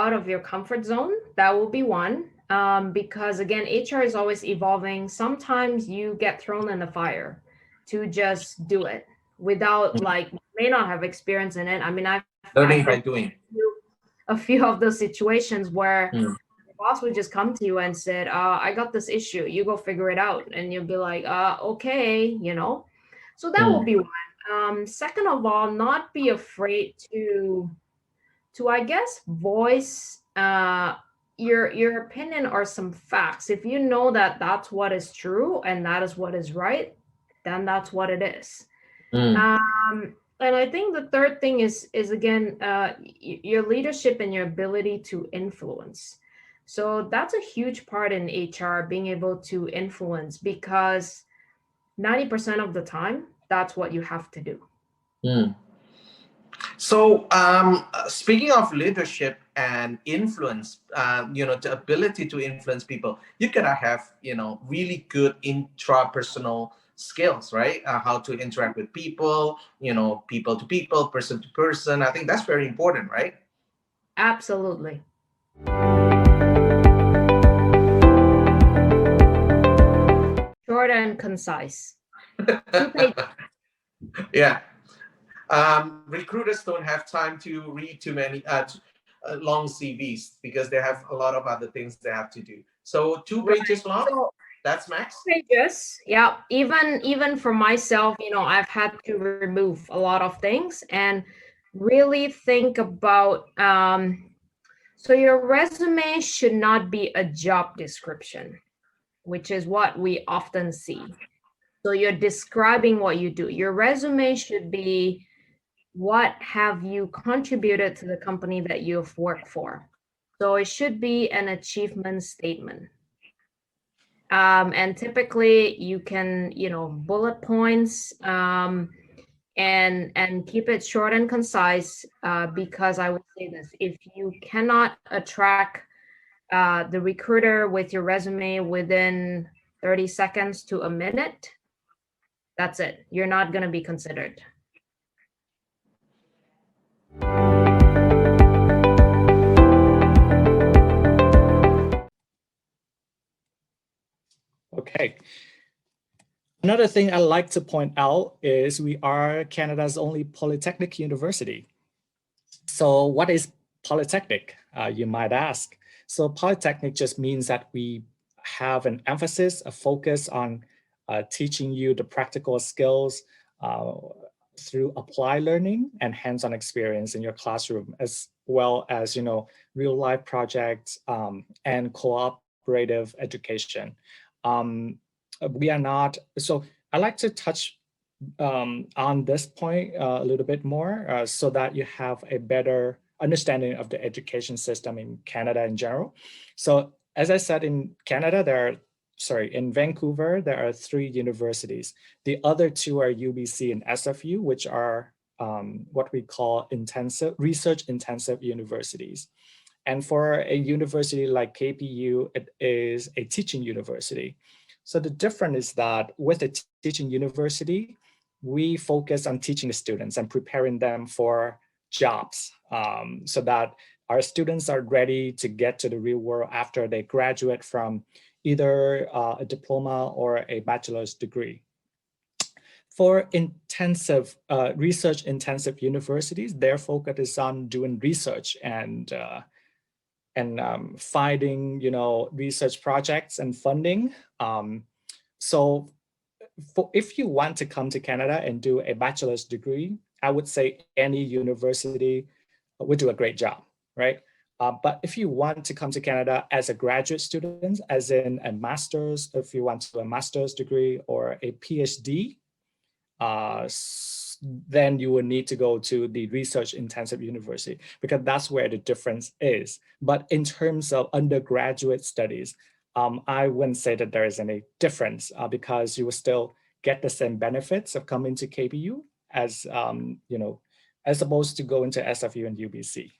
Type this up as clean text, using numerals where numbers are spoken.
out of your comfort zone. That will be one. Because again, HR is always evolving. Sometimes you get thrown in the fire to just do it without like may not have experience in it. I mean, I've Learning by been doing. through a few of those situations where Mm. the boss would just come to you and said, I got this issue, you go figure it out. And you'll be like, okay, you know. So that will Mm. be one. Second of all, not be afraid to I guess voice your opinion or some facts. If you know that that's what is true and that is what is right, then that's what it is. Mm. And I think the third thing is again your leadership and your ability to influence. So that's a huge part in HR, being able to influence, because 90% of the time that's what you have to do. Mm. So, speaking of leadership and influence, the ability to influence people, you gotta have, really good intrapersonal skills, right? How to interact with people, people to people, person to person. I think that's very important, right? Absolutely. Short and concise. 2 pages. Yeah. Recruiters don't have time to read too many long CVs because they have a lot of other things they have to do. So 2 pages Right. long, So that's max. pages, yeah. Even for myself, I've had to remove a lot of things and really think about. So your resume should not be a job description, which is what we often see. So you're describing what you do. Your resume should be, what have you contributed to the company that you've worked for? So it should be an achievement statement. And typically you can, bullet points, and keep it short and concise, because I would say this: if you cannot attract the recruiter with your resume within 30 seconds to a minute, that's it. You're not going to be considered. Okay. Another thing I like to point out is we are Canada's only polytechnic university. So what is polytechnic, you might ask? So polytechnic just means that we have an emphasis, a focus on teaching you the practical skills through applied learning and hands-on experience in your classroom, as well as, real life projects and cooperative education. We are not, so I like to touch on this point a little bit more so that you have a better understanding of the education system in Canada in general. So as I said, in Canada, in Vancouver, there are 3 universities. The other 2 are UBC and SFU, which are what we call research intensive universities. And for a university like KPU, it is a teaching university. So the difference is that with a teaching university, we focus on teaching the students and preparing them for jobs, so that our students are ready to get to the real world after they graduate from either a diploma or a bachelor's degree. For research intensive universities, their focus is on doing research and finding, research projects and funding. So if you want to come to Canada and do a bachelor's degree, I would say any university would do a great job, right? But if you want to come to Canada as a graduate student, as in a master's, if you want to do a master's degree or a PhD, then you will need to go to the research intensive university, because that's where the difference is. But in terms of undergraduate studies, I wouldn't say that there is any difference because you will still get the same benefits of coming to KPU as, as opposed to going to SFU and UBC.